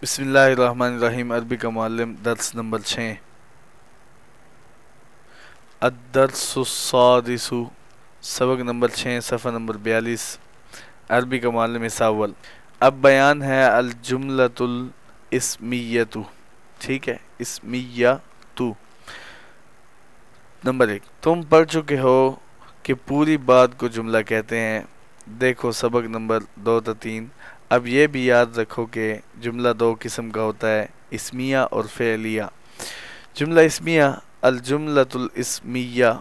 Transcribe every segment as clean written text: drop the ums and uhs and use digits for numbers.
بسم اللہ الرحمن الرحیم۔ عربی کا معلم، درس نمبر 6، الدرس السادس، سبق نمبر 6، صفحہ نمبر 42۔ عربی کا معلم حصہ اول۔ اب بیان ہے الجملۃ الاسمیۃ، ٹھیک ہے، اسمیۃ۔ نمبر 1، تم پڑھ چکے ہو کہ پوری بات کو جملہ کہتے ہیں، دیکھو سبق نمبر 2 تا 3۔ اب یہ بھی یاد رکھو کہ جملہ دو قسم کا ہوتا ہے، اسمیہ اور فعلیہ۔ جملہ اسمیہ، الجملۃ الاسمیہ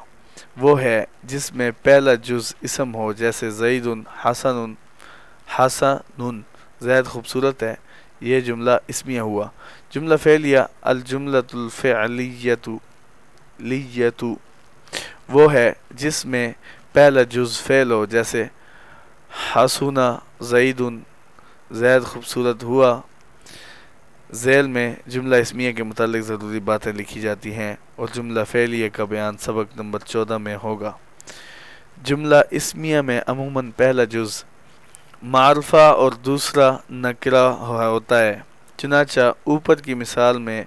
وہ ہے جس میں پہلا جز اسم ہو، جیسے زید حسن، حسن زید خوبصورت ہے، یہ جملہ اسمیہ ہوا۔ جملہ فعلیہ، الجملۃ الفعلیۃ لیۃ وہ ہے جس میں پہلا جز فعل ہو، جیسے حسن زید، زید خوبصورت ہوا۔ ذیل میں جملہ اسمیہ کے متعلق ضروری باتیں لکھی جاتی ہیں اور جملہ فعلیہ کا بیان سبق نمبر 14 میں ہوگا۔ جملہ اسمیہ میں عموماً پہلا جز معرفہ اور دوسرا نکرہ ہوتا ہے، چنانچہ اوپر کی مثال میں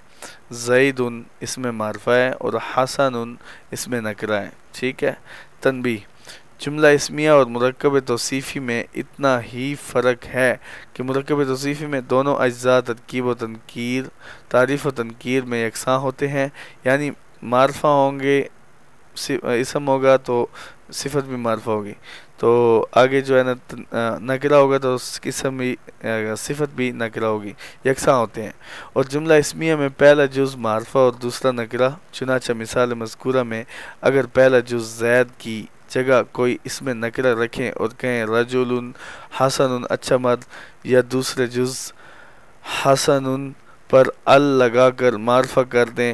زید اس میں معرفہ ہے اور حسن اس میں نکرہ ہے، ٹھیک ہے۔ تنبیہ، جملہ اسمیہ اور مرکب توصیفی میں اتنا ہی فرق ہے کہ مرکب توصیفی میں دونوں اجزاء ترکیب و تنکیر، تعریف و تنکیر میں یکساں ہوتے ہیں، یعنی معرفہ ہوں گے، اسم ہوگا تو صفت بھی معرفہ ہوگی، تو آگے جو ہے نا نکرہ ہوگا تو اسم بھی صفت بھی نکرہ ہوگی، یکساں ہوتے ہیں۔ اور جملہ اسمیہ میں پہلا جز معرفہ اور دوسرا نکرہ، چنانچہ مثال مذکورہ میں اگر پہلا جز زید کی جگہ کوئی اسم نکرہ رکھیں اور کہیں رجل حسن اچھا مرد، یا دوسرے جز حسن پر ال لگا کر معرفہ کر دیں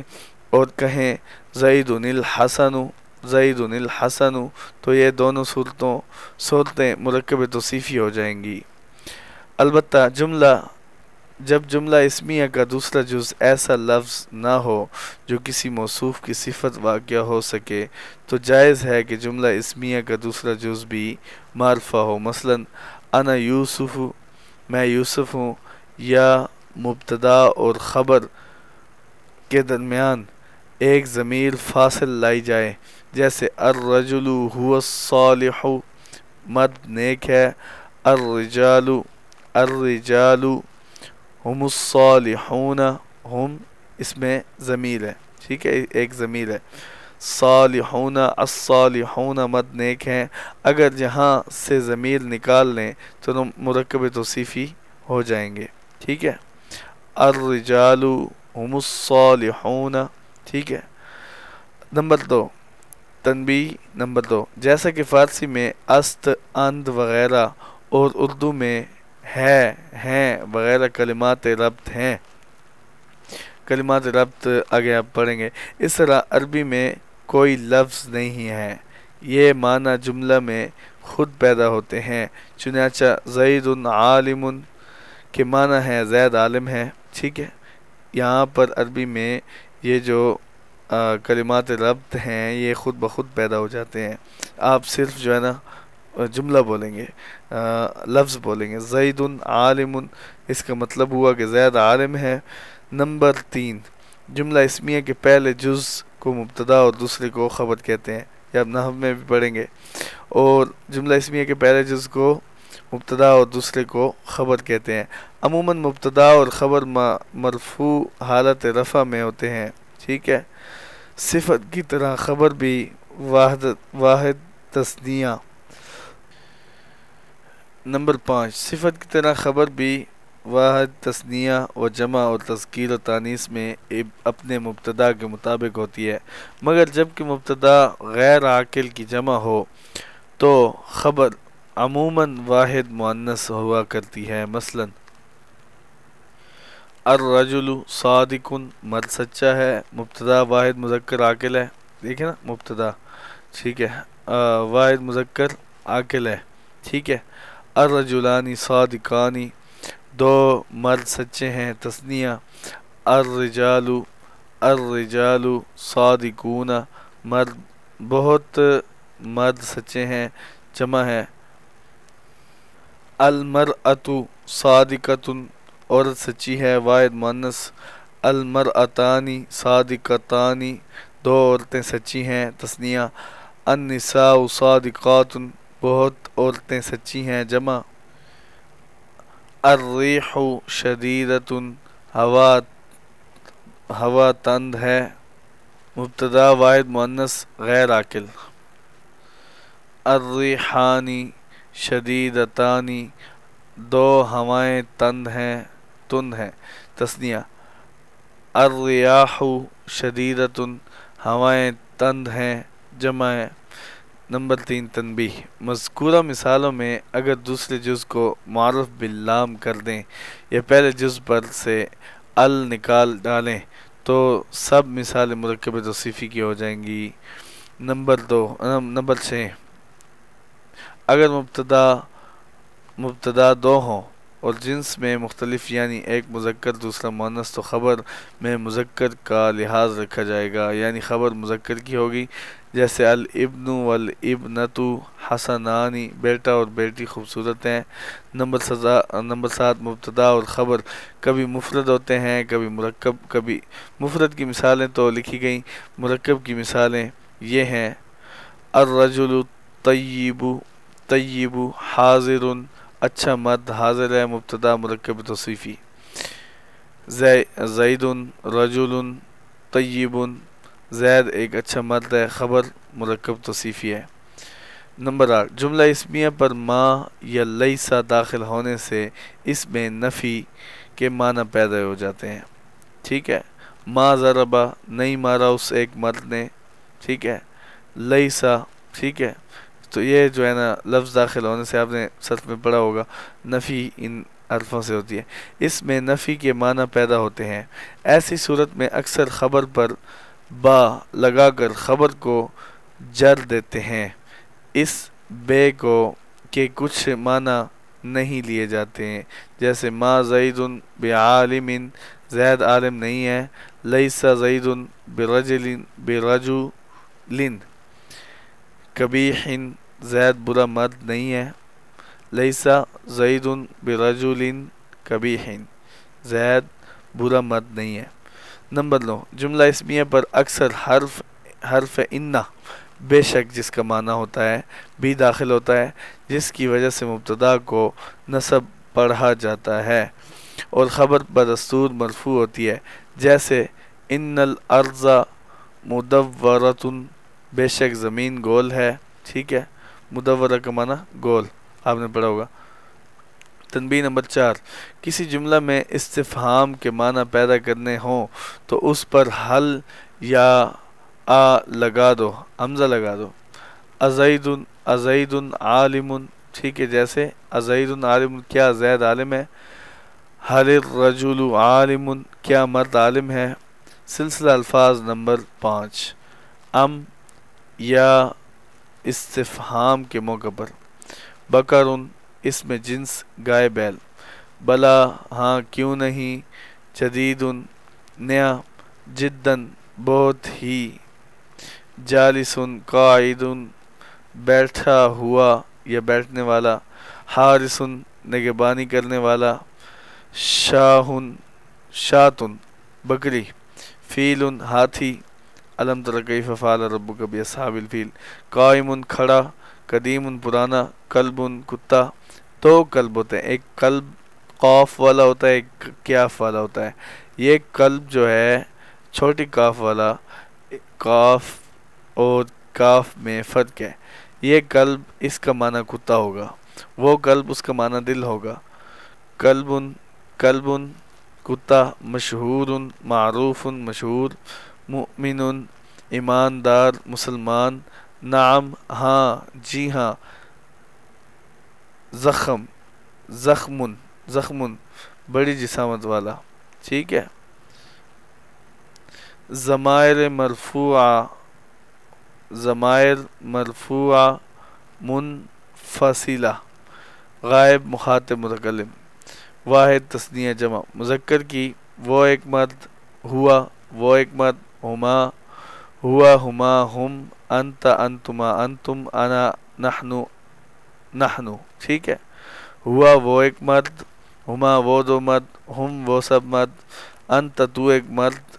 اور کہیں زید الحسن، زید الحسن، تو یہ دونوں صورتیں مرکب توصیفی ہو جائیں گی۔ البتہ جب جملہ اسمیہ کا دوسرا جز ایسا لفظ نہ ہو جو کسی موصوف کی صفت واقع ہو سکے تو جائز ہے کہ جملہ اسمیہ کا دوسرا جز بھی معرفہ ہو، مثلا انا یوسف، میں یوسف ہوں، یا مبتدا اور خبر کے درمیان ایک ضمیر فاصل لائی جائے، جیسے الرجل هو الصالح، مرد نیک ہے، الرجال ہم الصالحون، ہم اس میں ضمیر ہے، ٹھیک ہے، ایک ضمیر ہے، صالحون الصالحون مرد نیک ہیں۔ اگر جہاں سے ضمیر نکال لیں تو مرکب توصیفی ہو جائیں گے، ٹھیک ہے۔ الرجال ہم الصالحون، ٹھیک ہے۔ نمبر 2، تنبیہ نمبر 2، جیسا کہ فارسی میں است، اند وغیرہ اور اردو میں ہے، ہیں وغیرہ کلمات ربط ہیں، کلمات ربط آگے آپ پڑھیں گے، اس طرح عربی میں کوئی لفظ نہیں ہے، یہ معنی جملہ میں خود پیدا ہوتے ہیں، چنانچہ زید عالم کے معنی ہے زید عالم ہے، ٹھیک ہے۔ یہاں پر عربی میں یہ جو کلمات ربط ہیں یہ خود بخود پیدا ہو جاتے ہیں، آپ صرف جو ہے نا جملہ بولیں گے، لفظ بولیں گے، زید عالم، اس کا مطلب ہوا کہ زید عالم ہے۔ نمبر 3، جملہ اسمیہ کے پہلے جز کو مبتدا اور دوسرے کو خبر کہتے ہیں، یہ آپ نحو میں بھی پڑھیں گے، اور جملہ اسمیہ کے پہلے جز کو مبتدا اور دوسرے کو خبر کہتے ہیں۔ عموماً مبتدا اور خبر مرفوع حالت رفع میں ہوتے ہیں، ٹھیک ہے۔ صفت کی طرح خبر بھی واحد تثنیہ۔ نمبر 5، صفت کی طرح خبر بھی واحد تثنیہ و جمع اور تذکیر و تانیث میں اپنے مبتدا کے مطابق ہوتی ہے، مگر جب کہ مبتدا غیر عاقل کی جمع ہو تو خبر عموماً واحد مؤنث ہوا کرتی ہے، مثلا الرجل صادق، مرد سچا ہے، مبتدا واحد مذکر عاقل ہے، دیکھیں نا مبتدا، ٹھیک ہے، واحد مذکر عاقل ہے، ٹھیک ہے۔ الرجلان صادقان، دو مرد سچے ہیں، تثنیہ۔ الرجال صادقون، بہت مرد سچے ہیں، جمع ہے۔ المرأة صادقۃ، عورت سچی ہے. واحد مؤنث المرأتانی صادقتانی دو عورتیں سچی ہیں. تثنیہ النساء صادقات بہت عورتیں سچی ہیں. جمع الریح شدیدۃ ہوا تند ہے. مبتدا واحد مؤنث غیر عاقل. الریحانی شدیدتانی دو ہوائیں تند ہیں. تثنیہ الریاح شدیدۃ ہوائیں تند ہیں. جمع ہے. نمبر 3 تنبیہ. مذکورہ مثالوں میں اگر دوسرے جز کو معرف باللام کر دیں یا پہلے جز پر سے ال نکال ڈالیں تو سب مثال مرکب توصیفی کی ہو جائیں گی. نمبر 6 اگر مبتدا دو ہوں اور جنس میں مختلف یعنی ایک مذکر دوسرا مؤنث تو خبر میں مذکر کا لحاظ رکھا جائے گا، یعنی خبر مذکر کی ہوگی. جیسے الابن والابنۃ حسنانی بیٹا اور بیٹی خوبصورت ہیں. نمبر 7 مبتدا اور خبر کبھی مفرد ہوتے ہیں کبھی مرکب. کبھی مفرد کی مثالیں تو لکھی گئیں، مرکب کی مثالیں یہ ہیں الرجل طیب حاضر اچھا مرد حاضر ہے. مبتدا مرکب توصیفی. زید رجل طیب زید ایک اچھا مرد ہے. خبر مرکب توصیفی ہے. نمبر 8 جملہ اسمیہ پر ما یا لیسا داخل ہونے سے اس میں نفی کے معنی پیدا ہو جاتے ہیں. ٹھیک ہے. ما ضربا نہیں مارا اس ایک مرد نے. ٹھیک ہے. لیسا ٹھیک ہے. تو یہ جو ہے نا لفظ داخل ہونے سے آپ نے صرف میں پڑھا ہوگا نفی ان حرفوں سے ہوتی ہے. اس میں نفی کے معنی پیدا ہوتے ہیں. ایسی صورت میں اکثر خبر پر با لگا کر خبر کو جر دیتے ہیں. اس بے کو کے کچھ معنی نہیں لیے جاتے ہیں، جیسے ما زید بعالم زید عالم نہیں ہے. لیس زید برجل قبیح زید برا مرد نہیں ہے. لیسا زید برجل قبیح زید برا مرد نہیں ہے. نمبر 9 جملہ اسمیہ پر اکثر حرف انہ بے شک جس کا معنی ہوتا ہے بھی داخل ہوتا ہے، جس کی وجہ سے مبتدا کو نصب پڑھا جاتا ہے اور خبر بدستور مرفوع ہوتی ہے. جیسے ان الارض مدورۃ بے شک زمین گول ہے. ٹھیک ہے. مدورہ کا معنی گول آپ نے پڑھا ہوگا. تنبیہ نمبر 4 کسی جملہ میں استفہام کے معنی پیدا کرنے ہوں تو اس پر حل یا لگا دو، حمزہ لگا دو. ازید عالم ٹھیک ہے. جیسے ازید عالم کیا زید عالم ہے. حل الرجل عالم کیا مرد عالم ہے. سلسلہ الفاظ نمبر 5 یا استفہام کے موقع پر. بکرن اس میں جنس گائے بیل. بلا ہاں کیوں نہیں. جدید نیا. جدن بہت ہی. جالس قاعد بیٹھا ہوا یا بیٹھنے والا. حارس نگہبانی کرنے والا. شاتن بکری. فیل ہاتھی. الم تر کیف فعل ربک باصحاب الفیل. قائم کھڑا. قدیم پرانا. کلب کتا. دو کلب ہوتے ہیں، ایک کلب قاف والا ہوتا ہے ایک کیاف والا ہوتا ہے. یہ کلب جو ہے چھوٹی کاف والا، کاف اور کاف میں فرق ہے. یہ کلب اس کا معنی کتا ہوگا، وہ کلب اس کا معنی دل ہوگا. کلب کتا. مشہور معروف مشہور. مؤمن ایماندار مسلمان. نعم ہاں جی ہاں. زخم بڑی جسامت والا. ٹھیک ہے. ضمائر مرفوعہ منفصلہ. غائب مخاطب متکلم. واحد تثنیہ جمع مذکر کی وہ ایک مرد. ہوا وہ ایک مرد. ہوا ہما ہم. انت انتما انتم. انا نحن. ٹھیک ہے. ہوا وہ ایک مرد. ہما وہ دو مرد، ہم وہ سب مرد، انت تو ایک مرد،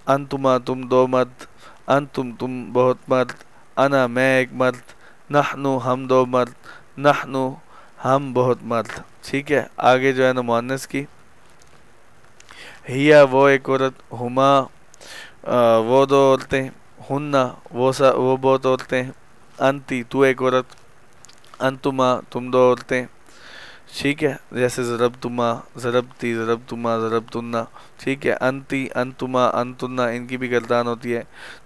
انتما تم دو مرد، انتم تم بہت مرد، انا میں ایک مرد، نحنو ہم دو مرد، نحنو ہم بہت مرد. ٹھیک ہے. آگے جو ہے نا مؤنث کی، ہیا وہ ایک عورت، ہما وہ دو عورتیں، ہننا وہ بہت عورتیں، انتی تو ایک عورت، انتما تم دو عورتیں. ٹھیک ہے. جیسے ضربتما، ضربتی، ضربتما، ضربتنا. ٹھیک ہے. انتی، انتما، انتنا، ان کی بھی گردان ہوتی ہے.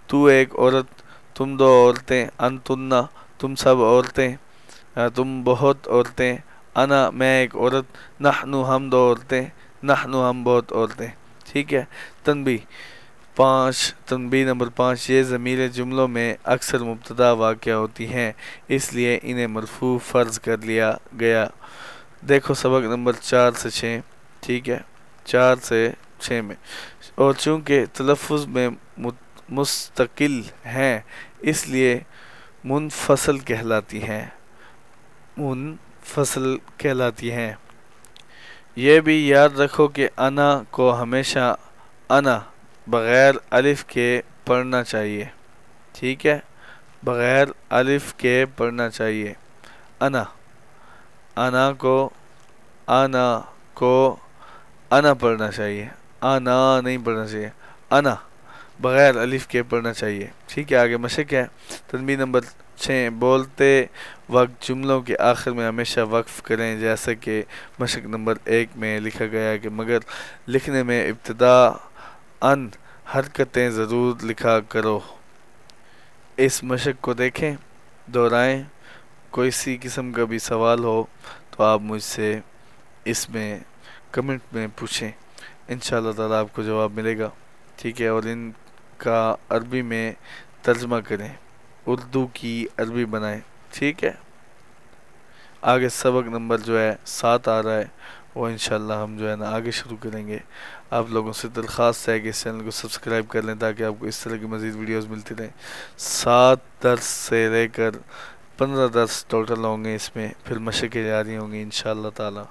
تو ایک عورت، تم دو عورتیں، انتنا تم سب عورتیں، تم بہت عورتیں، انا میں ایک عورت، نحنو ہم دو عورتیں، نحنو ہم بہت عورتیں. ٹھیک ہے. تنبیہ 5، تنبیہ نمبر 5، یہ ضمیر جملوں میں اکثر مبتدا واقع ہوتی ہیں، اس لیے انہیں مرفوع فرض کر لیا گیا. دیکھو سبق نمبر 4 سے 6. ٹھیک ہے. 4 سے 6 میں، اور چونکہ تلفظ میں مستقل ہیں اس لیے منفصل کہلاتی ہیں. منفصل کہلاتی ہیں. یہ بھی یاد رکھو کہ انا کو ہمیشہ انا بغیر الف کے پڑھنا چاہیے. ٹھیک ہے. بغیر الف کے پڑھنا چاہیے. انا، انا کو انا پڑھنا چاہیے، انا نہیں پڑھنا چاہیے، انا بغیر الف کے پڑھنا چاہیے. ٹھیک ہے. آگے مشق ہے. تنبیہ نمبر 6، بولتے وقت جملوں کے آخر میں ہمیشہ وقف کریں، جیسا کہ مشق نمبر 1 میں لکھا گیا ہے کہ مگر لکھنے میں ابتدا ان حرکتیں ضرور لکھا کرو. اس مشق کو دیکھیں، دہرائیں. کوئی سی قسم کا بھی سوال ہو تو آپ مجھ سے اس میں کمنٹ میں پوچھیں، انشاءاللہ تعالی آپ کو جواب ملے گا. ٹھیک ہے. اور ان کا عربی میں ترجمہ کریں، اردو کی عربی بنائیں. ٹھیک ہے. آگے سبق نمبر جو ہے 7 آ رہا ہے، وہ انشاءاللہ ہم جو ہے نا آگے شروع کریں گے. آپ لوگوں سے درخواست ہے کہ اس چینل کو سبسکرائب کر لیں تاکہ آپ کو اس طرح کی مزید ویڈیوز ملتی رہیں. 7 درس سے لے کر 15 درس ٹوٹل ہوں گے اس میں، پھر مشقیں جاری ہوں گی انشاءاللہ تعالی.